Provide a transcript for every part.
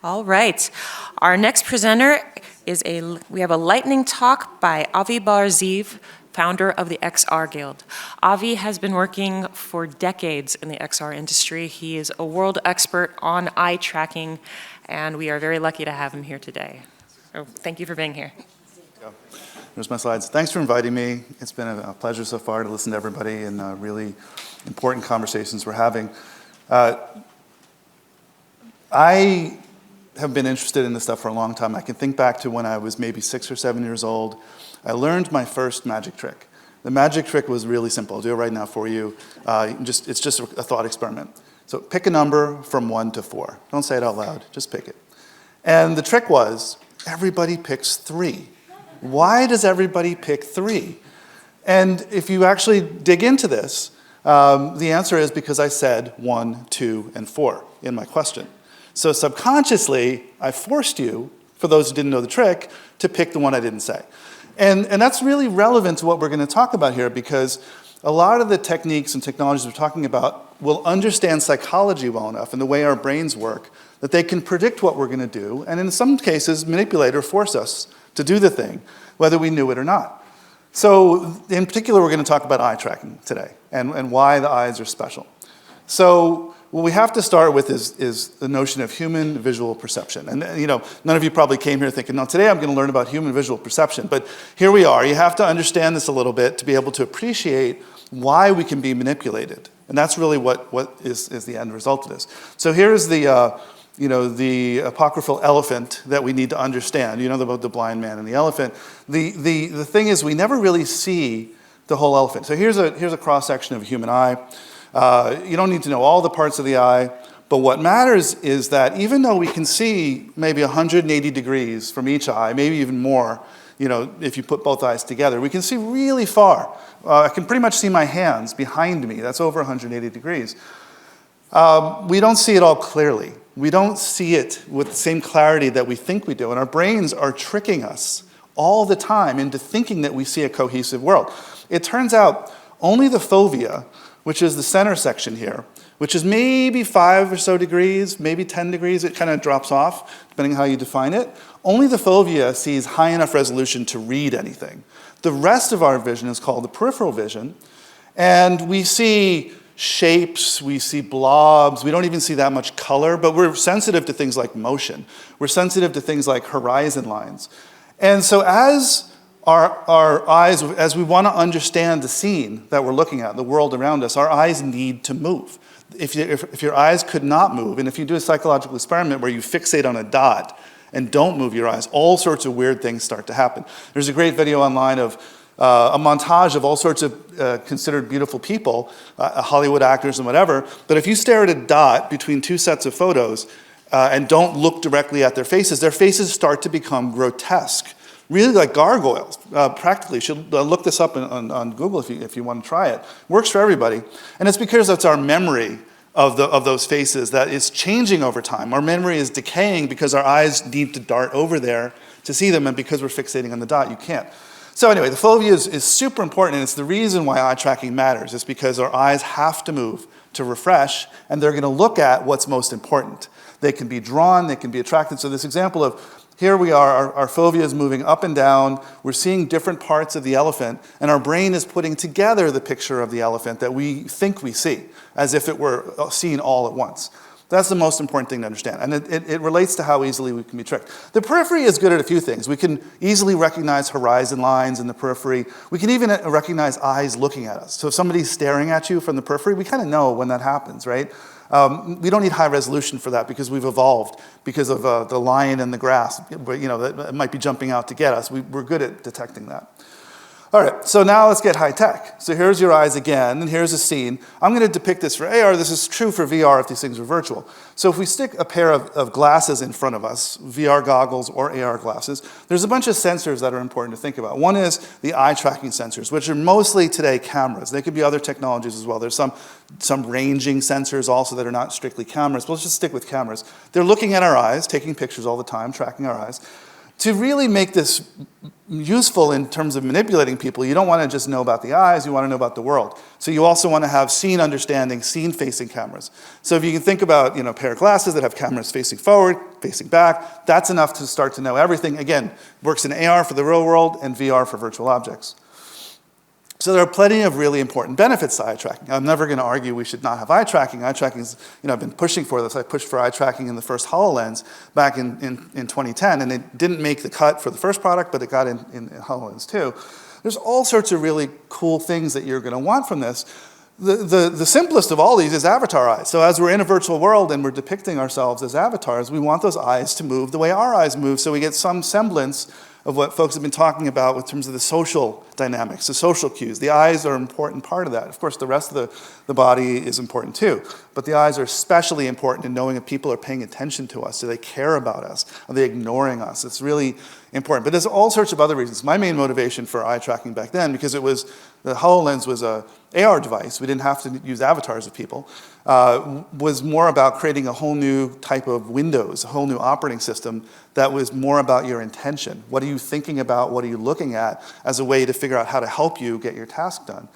All right. Our next presenter is we have a lightning talk by Avi Bar-Zeev, founder of the XR Guild. Avi has been working for decades in the XR industry. He is a world expert on eye tracking, and we are very lucky to have him here today. So thank you for being here. There's my slides. Thanks for inviting me. It's been a pleasure so far to listen to everybody and really important conversations we're having. I have been interested in this stuff for a long time. I can think back to when I was maybe 6 or 7 years old. I learned my first magic trick. The magic trick was really simple. I'll do it right now for you. It's just a thought experiment. So pick a number from 1 to 4. Don't say it out loud, just pick it. And the trick was, everybody picks 3. Why does everybody pick 3? And if you actually dig into this, the answer is because I said 1, 2, and 4 in my question. So subconsciously, I forced you, for those who didn't know the trick, to pick the one I didn't say. And that's really relevant to what we're going to talk about here, because a lot of the techniques and technologies we're talking about will understand psychology well enough and the way our brains work that they can predict what we're going to do, and in some cases manipulate or force us to do the thing, whether we knew it or not. So in particular, we're going to talk about eye tracking today and why the eyes are special. So what we have to start with is the notion of human visual perception. And none of you probably came here thinking, no, today I'm going to learn about human visual perception. But here we are. You have to understand this a little bit to be able to appreciate why we can be manipulated. And that's really what is the end result of this. So here's the apocryphal elephant that we need to understand. You know about the blind man and the elephant. The thing is, we never really see the whole elephant. So here's a cross-section of a human eye. You don't need to know all the parts of the eye, but what matters is that even though we can see maybe 180 degrees from each eye, maybe even more, if you put both eyes together, we can see really far. I can pretty much see my hands behind me. That's over 180 degrees. We don't see it all clearly. We don't see it with the same clarity that we think we do, and our brains are tricking us all the time into thinking that we see a cohesive world. It turns out only the fovea, which is the center section here, which is maybe 5 or so degrees, maybe 10 degrees, it kind of drops off, depending on how you define it. Only the fovea sees high enough resolution to read anything. The rest of our vision is called the peripheral vision, and we see shapes, we see blobs, we don't even see that much color, but we're sensitive to things like motion. We're sensitive to things like horizon lines. And so as our eyes, as we want to understand the scene that we're looking at, the world around us, our eyes need to move. If your eyes could not move, and if you do a psychological experiment where you fixate on a dot and don't move your eyes, all sorts of weird things start to happen. There's a great video online of a montage of all sorts of considered beautiful people, Hollywood actors and whatever, but if you stare at a dot between 2 sets of photos and don't look directly at their faces start to become grotesque. Really like gargoyles, practically. You should look this up on Google if you want to try it. Works for everybody. And it's because it's our memory of those faces that is changing over time. Our memory is decaying because our eyes need to dart over there to see them, and because we're fixating on the dot, you can't. So anyway, the fovea is super important, and it's the reason why eye tracking matters. It's because our eyes have to move to refresh, and they're going to look at what's most important. They can be drawn, they can be attracted. So this example of here we are, our fovea is moving up and down, we're seeing different parts of the elephant, and our brain is putting together the picture of the elephant that we think we see, as if it were seen all at once. That's the most important thing to understand, and it relates to how easily we can be tricked. The periphery is good at a few things. We can easily recognize horizon lines in the periphery. We can even recognize eyes looking at us. So if somebody's staring at you from the periphery, we kind of know when that happens, right? We don't need high resolution for that because we've evolved because of the lion in the grass, that might be jumping out to get us. We're good at detecting that. All right, so now let's get high tech. So here's your eyes again, and here's a scene. I'm going to depict this for AR. This is true for VR if these things are virtual. So if we stick a pair of glasses in front of us, VR goggles or AR glasses, there's a bunch of sensors that are important to think about. One is the eye tracking sensors, which are mostly today cameras. They could be other technologies as well. There's some ranging sensors also that are not strictly cameras, but let's just stick with cameras. They're looking at our eyes, taking pictures all the time, tracking our eyes, to really make this useful in terms of manipulating people, you don't want to just know about the eyes, you want to know about the world. So you also want to have scene understanding, scene-facing cameras. So if you can think about a pair of glasses that have cameras facing forward, facing back, that's enough to start to know everything. Again, works in AR for the real world and VR for virtual objects. So there are plenty of really important benefits to eye tracking. I'm never going to argue we should not have eye tracking. Eye tracking is, I've been pushing for this. I pushed for eye tracking in the first HoloLens back in 2010, and it didn't make the cut for the first product, but it got in HoloLens too. There's all sorts of really cool things that you're going to want from this. The simplest of all these is avatar eyes. So as we're in a virtual world and we're depicting ourselves as avatars, we want those eyes to move the way our eyes move, so we get some semblance of what folks have been talking about in terms of the social dynamics, the social cues. The eyes are an important part of that. Of course, the rest of the body is important too, but the eyes are especially important in knowing if people are paying attention to us. Do they care about us? Are they ignoring us? It's really important. But there's all sorts of other reasons. My main motivation for eye tracking back then, because the HoloLens was a AR device, we didn't have to use avatars of people, was more about creating a whole new type of Windows, a whole new operating system that was more about your intention. What are you thinking about? What are you looking at as a way to figure out how to help you get your task done?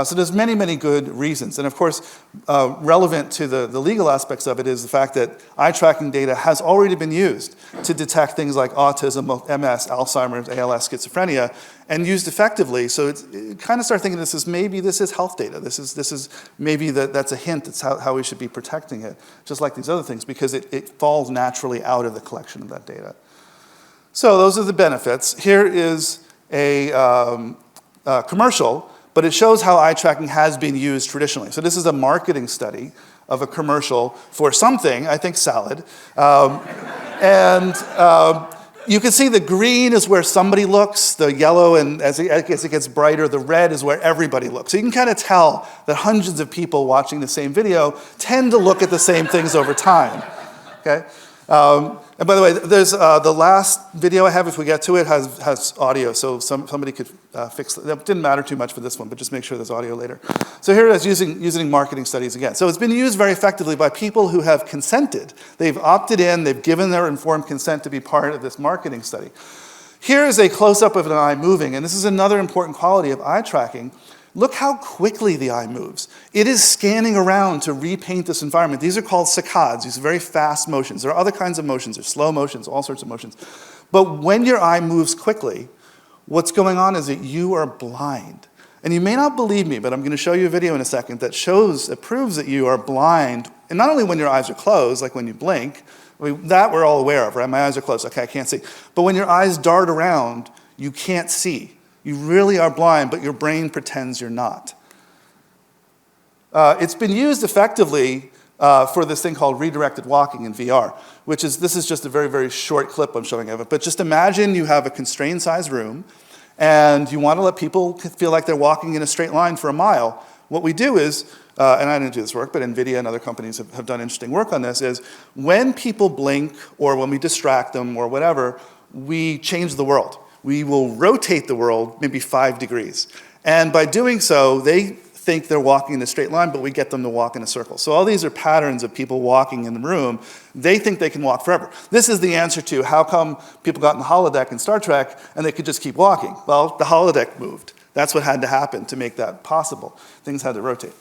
So there's many, many good reasons. And of course, relevant to the legal aspects of it is the fact that eye tracking data has already been used to detect things like autism, MS, Alzheimer's, ALS, schizophrenia, and used effectively. So it kind of start thinking this is health data. This is maybe that's a hint. It's how we should be protecting it, just like these other things, because it falls naturally out of the collection of that data. So those are the benefits. Here is a commercial, but it shows how eye tracking has been used traditionally. So this is a marketing study of a commercial for something, I think salad. You can see the green is where somebody looks, the yellow, and as it gets brighter, the red is where everybody looks. So you can kind of tell that hundreds of people watching the same video tend to look at the same things over time, okay? And by the way, there's the last video I have, if we get to it, has audio, so somebody could fix it. That didn't matter too much for this one, but just make sure there's audio later. So here it is using marketing studies again. So it's been used very effectively by people who have consented. They've opted in, they've given their informed consent to be part of this marketing study. Here is a close-up of an eye moving, and this is another important quality of eye tracking. Look how quickly the eye moves. It is scanning around to repaint this environment. These are called saccades, these very fast motions. There are other kinds of motions, there's slow motions, all sorts of motions. But when your eye moves quickly, what's going on is that you are blind. And you may not believe me, but I'm going to show you a video in a second that proves that you are blind, and not only when your eyes are closed, like when you blink, that we're all aware of, right? My eyes are closed, okay, I can't see. But when your eyes dart around, you can't see. You really are blind, but your brain pretends you're not. It's been used effectively for this thing called redirected walking in VR, this is just a very, very short clip I'm showing of it. But just imagine you have a constrained size room, and you want to let people feel like they're walking in a straight line for a mile. What we do is, and I didn't do this work, but NVIDIA and other companies have done interesting work on this, is when people blink or when we distract them or whatever, we change the world. We will rotate the world maybe 5 degrees. And by doing so, they think they're walking in a straight line, but we get them to walk in a circle. So all these are patterns of people walking in the room. They think they can walk forever. This is the answer to how come people got in the holodeck in Star Trek and they could just keep walking. Well, the holodeck moved. That's what had to happen to make that possible. Things had to rotate.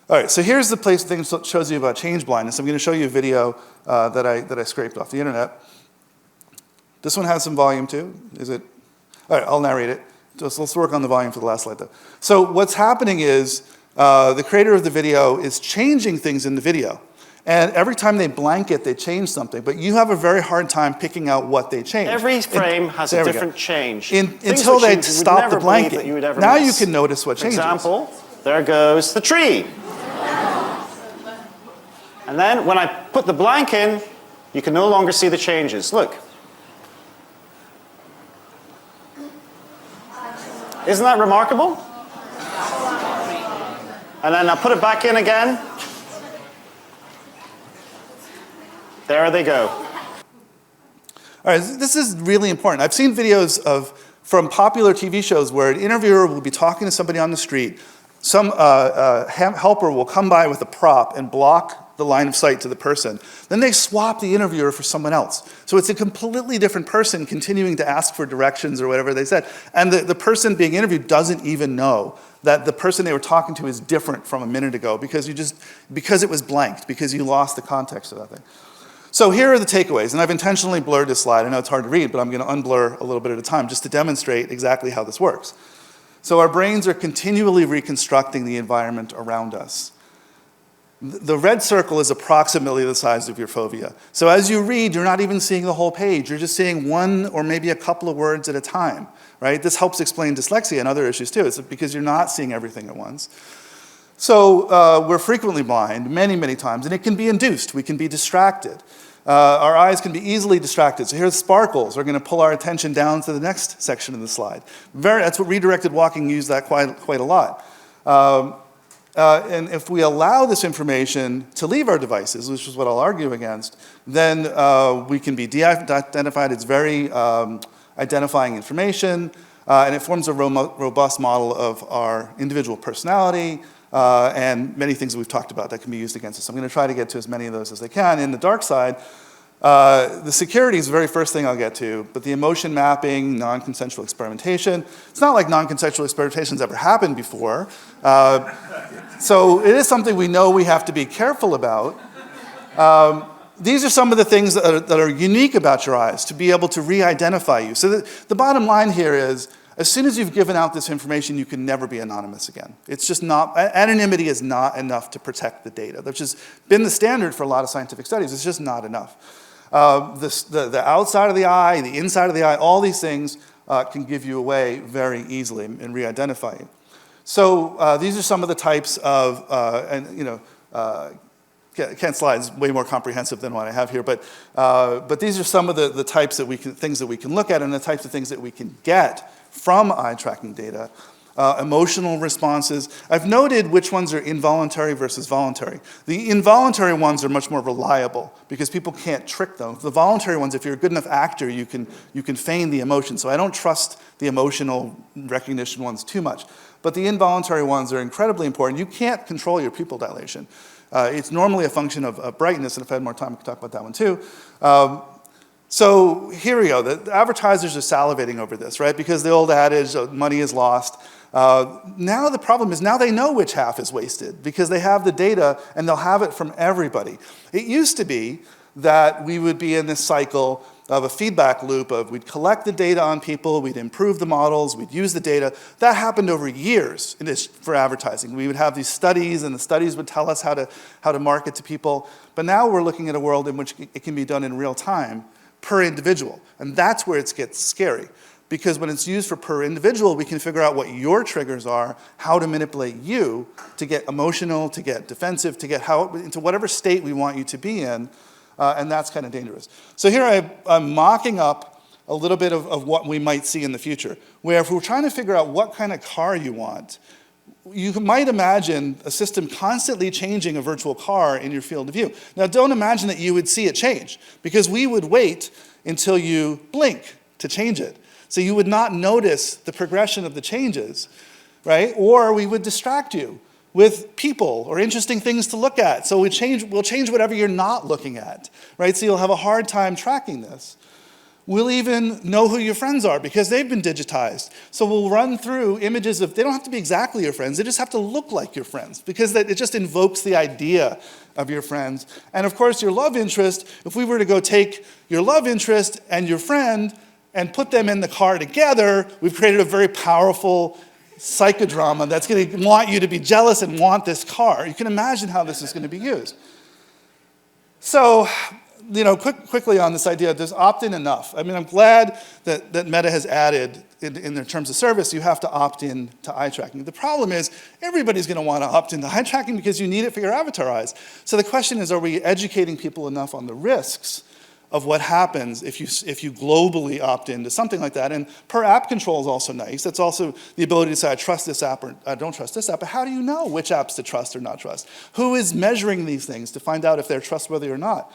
All right, so here's the place thing that shows you about change blindness. I'm going to show you a video that I scraped off the internet. This one has some volume too. Is it? All right, I'll narrate it. Just let's work on the volume for the last slide though. So what's happening is the creator of the video is changing things in the video. And every time they blank it, they change something. But you have a very hard time picking out what they change. Every frame has a different change. Until they stop the blanking. Now you can notice what changes. For example, there goes the tree. And then when I put the blank in, you can no longer see the changes. Look. Isn't that remarkable? And then I'll put it back in again. There they go. All right, this is really important. I've seen videos from popular TV shows where an interviewer will be talking to somebody on the street. Some helper will come by with a prop and block the line of sight to the person. Then they swap the interviewer for someone else. So it's a completely different person continuing to ask for directions or whatever they said. And the person being interviewed doesn't even know that the person they were talking to is different from a minute ago because it was blanked, because you lost the context of that thing. So here are the takeaways, and I've intentionally blurred this slide. I know it's hard to read, but I'm going to unblur a little bit at a time just to demonstrate exactly how this works. So our brains are continually reconstructing the environment around us. The red circle is approximately the size of your fovea. So as you read, you're not even seeing the whole page. You're just seeing one or maybe a couple of words at a time, right? This helps explain dyslexia and other issues too. It's because you're not seeing everything at once. So we're frequently blind, many, many times, and it can be induced. We can be distracted. Our eyes can be easily distracted. So here's sparkles. We're going to pull our attention down to the next section of the slide. That's what redirected walking used that quite a lot. And if we allow this information to leave our devices, which is what I'll argue against, then we can be de-identified. It's very identifying information, and it forms a robust model of our individual personality, and many things that we've talked about that can be used against us. I'm going to try to get to as many of those as I can. In the dark side, the security is the very first thing I'll get to, but the emotion mapping, non-consensual experimentation, it's not like non-consensual experimentation's ever happened before. So it is something we know we have to be careful about. These are some of the things that are unique about your eyes, to be able to re-identify you. So the bottom line here is, as soon as you've given out this information, you can never be anonymous again. It's just not, anonymity is not enough to protect the data. That's just been the standard for a lot of scientific studies. It's just not enough. The outside of the eye, the inside of the eye, all these things can give you away very easily and re-identify you. So these are some of the types of, Kent's slide is way more comprehensive than what I have here, but these are some of the types that things that we can look at and the types of things that we can get from eye tracking data. Emotional responses. I've noted which ones are involuntary versus voluntary. The involuntary ones are much more reliable because people can't trick them. The voluntary ones, if you're a good enough actor, you can feign the emotion. So I don't trust the emotional recognition ones too much. But the involuntary ones are incredibly important. You can't control your pupil dilation. It's normally a function of brightness, and if I had more time, I could talk about that one too. So here we go. The advertisers are salivating over this, right? Because the old adage, money is lost. Now the problem is now they know which half is wasted because they have the data and they'll have it from everybody. It used to be that we would be in this cycle of a feedback loop of we'd collect the data on people, we'd improve the models, we'd use the data. That happened over years for advertising. We would have these studies and the studies would tell us how to market to people. But now we're looking at a world in which it can be done in real time per individual. And that's where it gets scary. Because when it's used for per individual, we can figure out what your triggers are, how to manipulate you to get emotional, to get defensive, to get into whatever state we want you to be in, and that's kind of dangerous. So here I'm mocking up a little bit of what we might see in the future, where if we're trying to figure out what kind of car you want, you might imagine a system constantly changing a virtual car in your field of view. Now don't imagine that you would see it change, because we would wait until you blink to change it. So you would not notice the progression of the changes, right? Or we would distract you with people or interesting things to look at. So we'll change whatever you're not looking at, right? So you'll have a hard time tracking this. We'll even know who your friends are because they've been digitized. So we'll run through images they don't have to be exactly your friends, they just have to look like your friends because it just invokes the idea of your friends. And of course, your love interest, if we were to go take your love interest and your friend and put them in the car together, we've created a very powerful psychodrama that's going to want you to be jealous and want this car. You can imagine how this is going to be used. So, quickly on this idea, does opt-in enough? I mean, I'm glad that Meta has added, in their terms of service, you have to opt in to eye tracking. The problem is, everybody's going to want to opt into eye tracking because you need it for your avatar eyes. So the question is, are we educating people enough on the risks of what happens if you globally opt into something like that? And per app control is also nice. That's also the ability to say, I trust this app or I don't trust this app. But how do you know which apps to trust or not trust? Who is measuring these things to find out if they're trustworthy or not?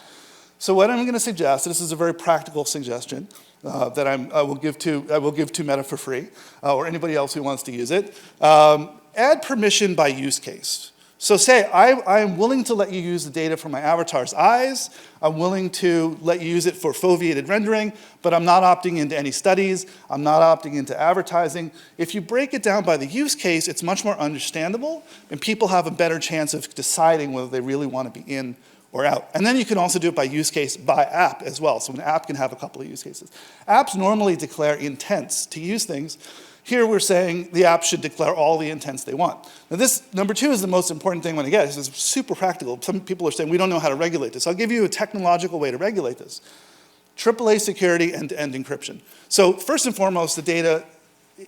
So what I'm going to suggest, this is a very practical suggestion that I will give to Meta for free, or anybody else who wants to use it. Add permission by use case. So say, I'm willing to let you use the data for my avatar's eyes, I'm willing to let you use it for foveated rendering, but I'm not opting into any studies, I'm not opting into advertising. If you break it down by the use case, it's much more understandable, and people have a better chance of deciding whether they really want to be in or out. And then you can also do it by use case, by app as well. So an app can have a couple of use cases. Apps normally declare intents to use things. Here we're saying the app should declare all the intents they want. Now this, number two, is the most important thing when I get. This is super practical. Some people are saying we don't know how to regulate this. I'll give you a technological way to regulate this. AAA security, end-to-end encryption. So first and foremost, the data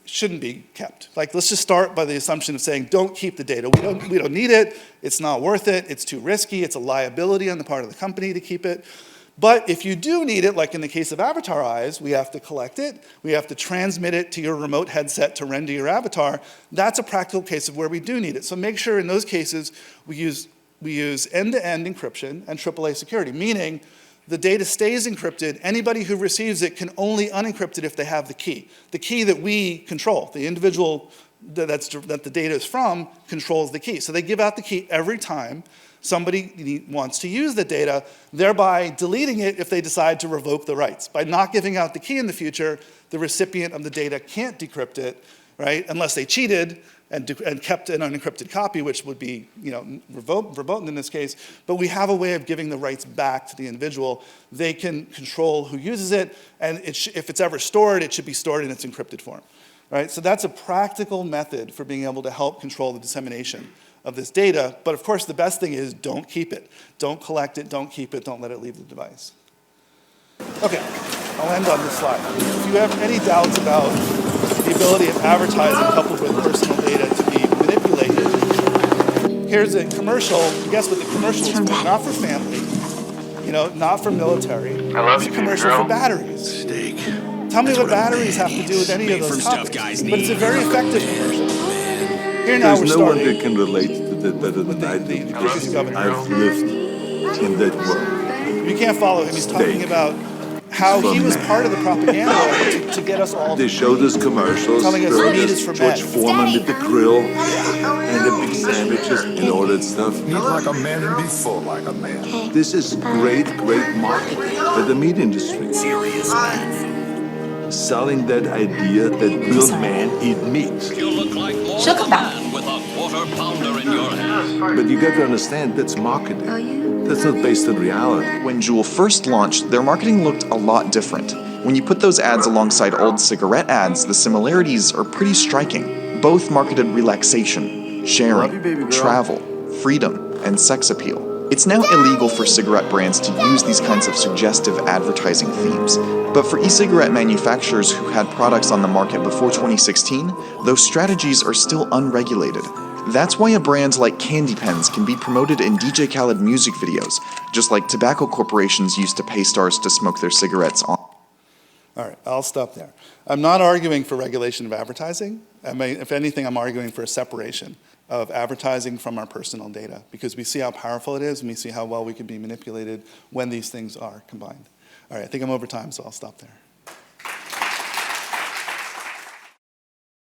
shouldn't be kept. Like, let's just start by the assumption of saying, don't keep the data. We don't need it. It's not worth it. It's too risky. It's a liability on the part of the company to keep it. But if you do need it, like in the case of avatar eyes, we have to collect it. We have to transmit it to your remote headset to render your avatar. That's a practical case of where we do need it. So make sure in those cases we use end-to-end encryption and AAA security, meaning the data stays encrypted. Anybody who receives it can only unencrypt it if they have the key that we control. The individual that the data is from controls the key. So they give out the key every time somebody wants to use the data, thereby deleting it if they decide to revoke the rights. By not giving out the key in the future, the recipient of the data can't decrypt it, right, unless they cheated and kept an unencrypted copy, which would be, verboten in this case. But we have a way of giving the rights back to the individual. They can control who uses it, and if it's ever stored, it should be stored in its encrypted form, right? So that's a practical method for being able to help control the dissemination of this data. But of course, the best thing is don't keep it. Don't collect it, don't keep it, don't let it leave the device. Okay, I'll end on this slide. If you have any doubts about the ability of advertising coupled with personal data to be manipulated, here's a commercial. Guess what the commercial is for? Not for family, not for military. I love It's a you, commercial baby girl. for batteries. Steak. Tell me That's what what a batteries man have to do with any of needs. those Made from topics. stuff guys But it's a need. very effective commercial. Here now There's we're no one starting that can relate to that better with than I the do. previous governor. I've lived in that world. You can't follow him. He's talking Steak. about how It's he for was men. part of the propaganda to get us all They to showed us commercials, telling us showed meat us is for George men. Foreman with the grill and the big sandwiches and all that stuff. Eat like a man and be full like a man. This is great marketing for the meat industry. Serious man. Selling that idea that real men eat meat. You look like more Sugar of a bomb. man with a quarter pounder in your hand. But you got to understand, that's marketing. That's not based on reality. When Juul first launched, their marketing looked a lot different. When you put those ads alongside old cigarette ads, the similarities are pretty striking. Both marketed relaxation, sharing, travel, freedom, and sex appeal. It's now illegal for cigarette brands to use these kinds of suggestive advertising themes. But for e-cigarette manufacturers who had products on the market before 2016, those strategies are still unregulated. That's why a brand like Candy Pens can be promoted in DJ Khaled music videos, just like tobacco corporations used to pay stars to smoke their cigarettes on. All right, I'll stop there. I'm not arguing for regulation of advertising. If anything, I'm arguing for a separation of advertising from our personal data, because we see how powerful it is and we see how well we can be manipulated when these things are combined. All right, I think I'm over time, so I'll stop there.